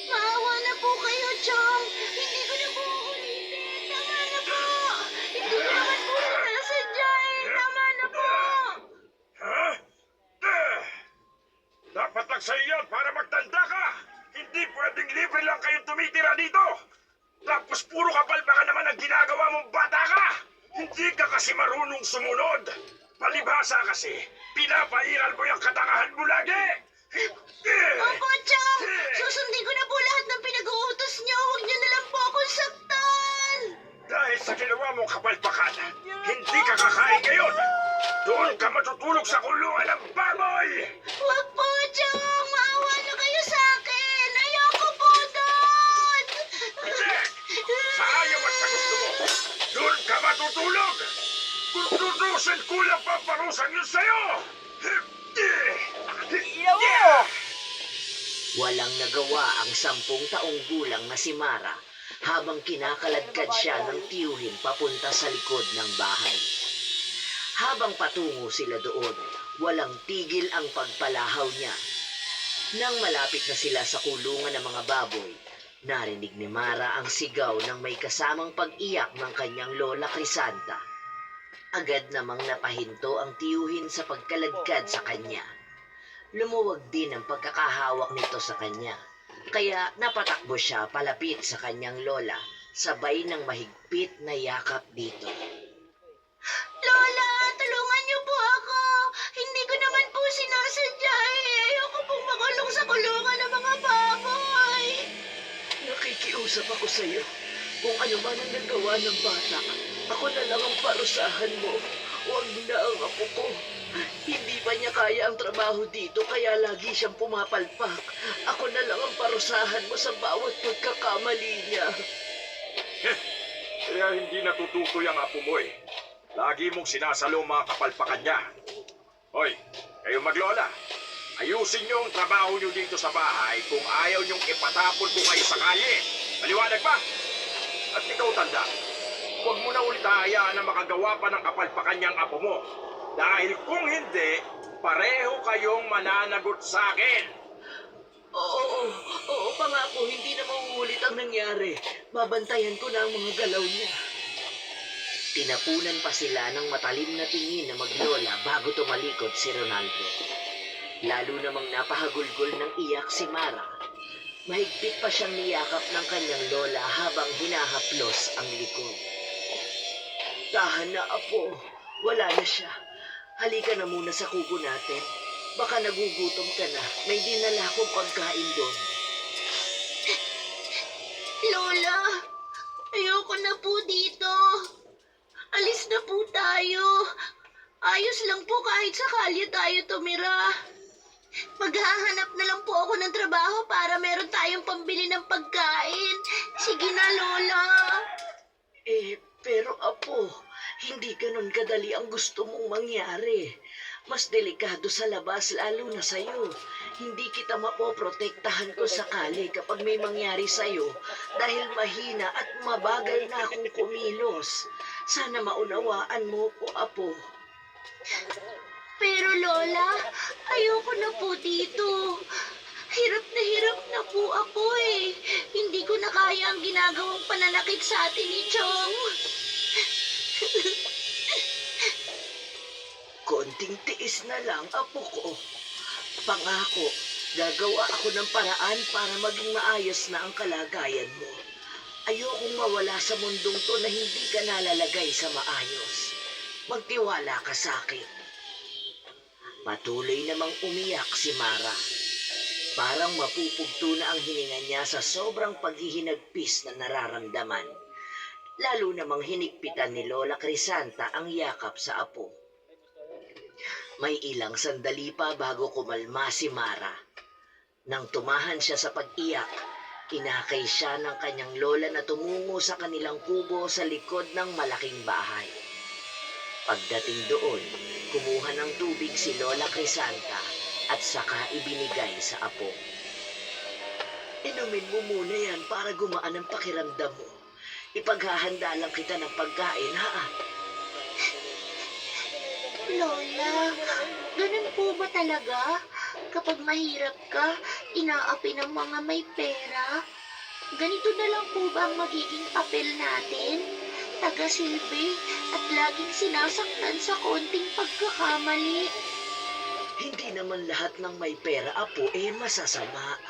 Maawa na po kayo, Chong. Hindi ko na po uulitin. Tama na po. Hindi ko naman po sinasadya eh. Tama na po. Ha? Dapat lang sa iyo para magtanda ka. Hindi pwedeng libre lang kayong tumitira dito. Tapos puro kapalpakan naman ang ginagawa mong bata ka. Hindi ka kasi marunong sumunod. Palibhasa kasi, pinapairal mo yung katangahan mo lagi. Opo, Chong. Susundin ko na po lahat ng pinag-uutos niyo. Huwag niyo na lang po akong saktan. Dahil sa ginawa mong kapalpakan, hindi ka kakain ngayon. Doon ka matutulog sa kulungan ng baboy. Huwag po, Chong. Maawa na kayo sa akin. Ayoko po doon. Hindi! Sa ayaw at sa gusto mo, doon ka matutulog. Kung tutusin, kulang pa parusan yun sa'yo. Walang nagawa ang 10 taong gulang na si Mara habang kinakaladkad siya ng tiyuhin papunta sa likod ng bahay. Habang patungo sila doon, walang tigil ang pagpalahaw niya. Nang malapit na sila sa kulungan ng mga baboy, narinig ni Mara ang sigaw ng may kasamang pag-iyak ng kanyang lola Crisanta. Agad namang napahinto ang tiyuhin sa pagkaladkad sa kanya. Lumuwag din ang pagkakahawak nito sa kanya, kaya napatakbo siya palapit sa kanyang lola, sabay ng mahigpit na yakap dito. Lola, tulungan niyo po ako. Hindi ko naman po sinasadya eh. Ayoko pong makulong sa kulungan ng mga baboy. Nakikiusap ako sa iyo. Kung ano man ang nagawa ng bata, ako na lang ang parusahan mo. Huwag na ang apo ko. Hindi pa niya kaya ang trabaho dito, kaya lagi siyang pumapalpak. Ako na lang ang parusahan mo sa bawat pagkakamali niya. Kaya hindi natutukoy ang apo mo eh. Lagi mong sinasalo mga kapalpakan niya. Hoy, kayo maglola. Ayusin niyo ang trabaho niyo dito sa bahay kung ayaw niyong ipatapon ko kayo sa kalye. Maliwanag ba? At ikaw tanda, huwag mo na ulit hahayaan na makagawa pa ng kapalpakan niyang apo mo. Dahil kung hindi, pareho kayong mananagot sa akin. Oo, pangako, hindi na mauulit ang nangyari. Babantayan ko na ang mga galaw niya. Tinapunan pa sila ng matalim na tingin na maglola bago tumalikod si Ronaldo. Lalo namang napahagulgol ng iyak si Mara. Mahigpit pa siyang niyakap ng kanyang lola habang hinahaplos ang likod. Tahan na, apo. Wala na siya. Halika na muna sa kubo natin. Baka nagugutom ka na. May dinala akong pagkain doon. Lola, ayoko na po dito. Alis na po tayo. Ayos lang po kahit sa kalye tayo tumira. Maghahanap na lang po ako ng trabaho para meron tayong pambili ng pagkain. Sige na, Lola. Pero apo, hindi ganun kadali ang gusto mong mangyari. Mas delikado sa labas, lalo na sa'yo. Hindi kita mapoprotektahan ko sakali kapag may mangyari sa'yo dahil mahina at mabagal na akong kumilos. Sana maunawaan mo ko, apo. Pero Lola, ayoko na po dito. Hirap na po ako eh. Hindi ko na kaya ang ginagawang pananakit sa atin ni Chong. Konting tiis na lang, apo ko. Pangako, gagawa ako ng paraan para maging maayos na ang kalagayan mo. Ayokong mawala sa mundong to na hindi ka nalalagay sa maayos. Magtiwala ka sa akin. Patuloy namang umiyak si Mara. Parang mapupugto na ang hininga niya sa sobrang paghihinagpis na nararamdaman. Lalo namang hinigpitan ni Lola Crisanta ang yakap sa apo. May ilang sandali pa bago kumalma si Mara. Nang tumahan siya sa pag-iyak, Inakay siya ng kanyang lola na tumungo sa kanilang kubo sa likod ng malaking bahay. Pagdating doon, kumuha ng tubig si Lola Crisanta at saka ibinigay sa apo. Inumin mo muna yan para gumaan ang pakiramdam mo. Ipaghahanda lang kita ng pagkain, ha? Lola, ganun po ba talaga? Kapag mahirap ka, inaapi ng mga may pera? Ganito na lang po ba ang magiging papel natin? Taga-silbi at laging sinasaktan sa konting pagkakamali. Hindi naman lahat ng may pera, apo, masasama.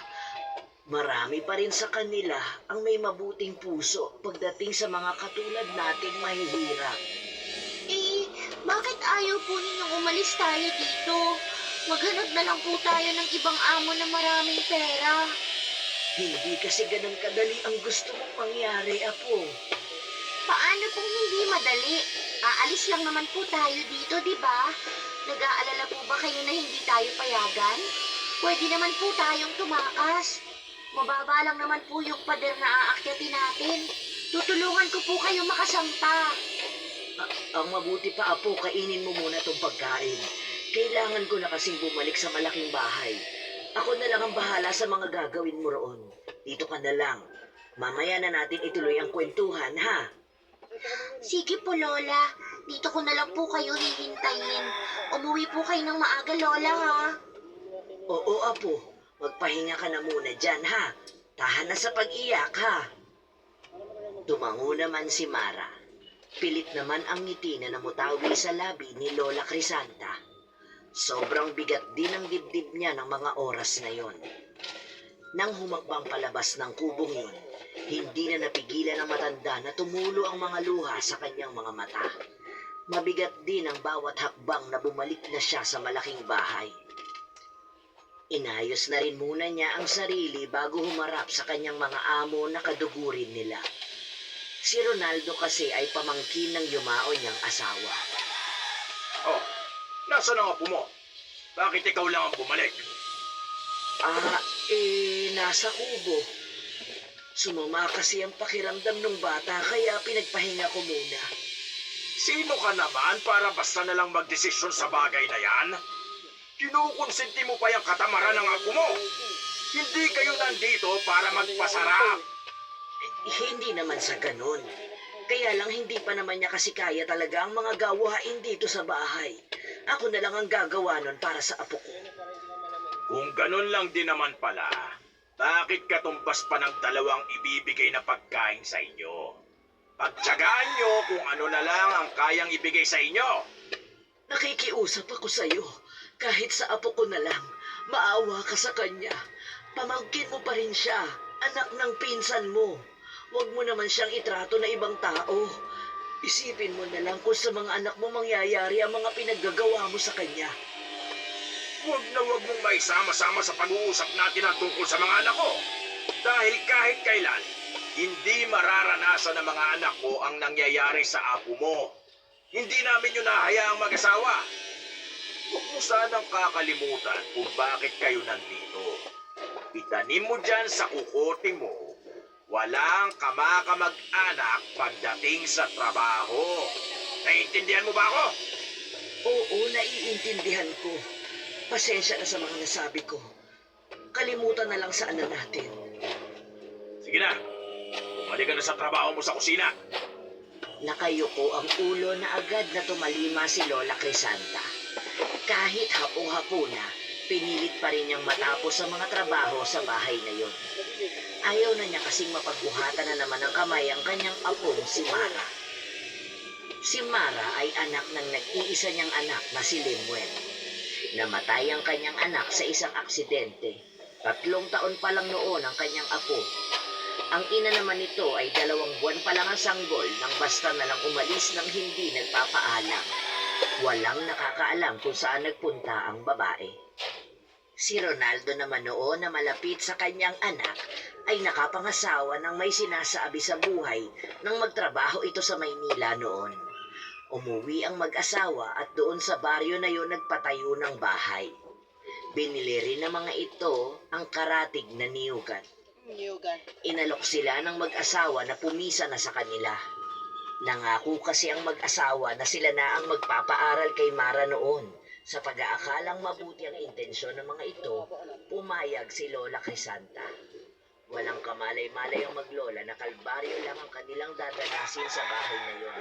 Marami pa rin sa kanila ang may mabuting puso pagdating sa mga katulad nating mahihirap. Bakit ayaw po ninyong umalis tayo dito? Maghanap na lang po tayo ng ibang amo na maraming pera. Hindi kasi ganun kadali ang gusto mong mangyari, apo. Paano kung hindi madali? Aalis lang naman po tayo dito, di ba? Nag-aalala po ba kayo na hindi tayo payagan? Pwede naman po tayong tumakas. Mababa lang naman po yung pader na aakyatin natin. Tutulungan ko po kayo makasampa. Ang mabuti pa, apo, kainin mo muna tong pagkain. Kailangan ko na kasing bumalik sa malaking bahay. Ako na lang ang bahala sa mga gagawin mo roon. Dito ka na lang. Mamaya na natin ituloy ang kwentuhan, ha? Sige po, Lola. Dito ko na lang po kayo hihintayin. Umuwi po kayo ng maaga, Lola, ha? Oo, apo. Magpahinga ka na muna dyan, ha? Tahan na sa pag-iyak, ha? Tumango naman si Mara. Pilit naman ang ngiti na namutawi sa labi ni Lola Crisanta. Sobrang bigat din ang dibdib niya ng mga oras na yon. Nang humakbang palabas ng kubong yun, hindi na napigilan ng matanda na tumulo ang mga luha sa kanyang mga mata. Mabigat din ang bawat hakbang na bumalik na siya sa malaking bahay. Inayos na rin muna niya ang sarili bago humarap sa kanyang mga amo na kadugurin nila. Si Ronaldo kasi ay pamangkin ng yumao niyang asawa. Oh, nasa na apo mo? Bakit ikaw lang ang bumalik? Nasa kubo. Sumama kasi ang pakiramdam ng bata kaya pinagpahinga ko muna. Sino ka naman para basta na lang magdesisyon sa bagay na yan? Kinukonsenti mo pa yung katamaran ng apo mo. Hindi kayo nandito para magpasarap. Hindi naman sa ganun. Kaya lang hindi pa naman niya kasi kaya talaga ang mga gawain dito sa bahay. Ako na lang ang gagawa nun para sa apo ko. Kung ganun lang din naman pala, bakit katumbas pa ng dalawang ibibigay na pagkain sa inyo? Pagtyagaan nyo kung ano na lang ang kayang ibigay sa inyo. Nakikiusap ako sa'yo. Kahit sa apo ko na lang, maawa ka sa kanya. Pamangkin mo pa rin siya, anak ng pinsan mo. Huwag mo naman siyang itrato na ibang tao. Isipin mo na lang kung sa mga anak mo mangyayari ang mga pinaggagawa mo sa kanya. Huwag na huwag mong maisama-sama sa pag-uusap natin ang tungkol sa mga anak ko. Dahil kahit kailan, hindi mararanasan ng mga anak ko ang nangyayari sa apo mo. Hindi namin yun nahayaang mag-asawa. Huwag mo sanang kakalimutan kung bakit kayo nandito. Itanim mo dyan sa kukote mo. Walang kamakamag-anak pagdating sa trabaho. Naiintindihan mo ba ako? Oo, naiintindihan ko. Pasensya na sa mga nasabi ko. Kalimutan na lang sana natin. Sige na, bumalik ka na sa trabaho mo sa kusina. Nakayuko ang ulo na agad na tumalima si Lola Crisanta. Kahit hapo-hapo na, pinilit pa rin niyang matapos ang mga trabaho sa bahay na yon. Ayaw na niya kasing mapagbuhatan na naman ng kamay ang kanyang apong si Mara. Si Mara ay anak ng nag-iisa niyang anak na si Lemuel. Namatay ang kanyang anak sa isang aksidente. 3 taon pa lang noon ang kanyang apo. Ang ina naman nito ay 2 buwan pa lang ang sanggol nang basta na lang umalis nang hindi nagpapaalam. Walang nakakaalam kung saan nagpunta ang babae. Si Ronaldo naman noon na malapit sa kanyang anak ay nakapangasawa ng may sinasabi sa buhay nang magtrabaho ito sa Maynila noon. Umuwi ang mag-asawa at doon sa baryo na yon nagpatayo ng bahay. Binili rin ng mga ito ang karatig na niyugan. Inalok sila ng mag-asawa na pumisa na sa kanila. Nangako kasi ang mag-asawa na sila na ang magpapaaral kay Mara noon. Sa pag-aakalang mabuti ang intensyon ng mga ito, pumayag si Lola Crisanta. Walang kamalay-malay ang maglola na kalbaryo lang ang kanilang dadanasin sa bahay na yon.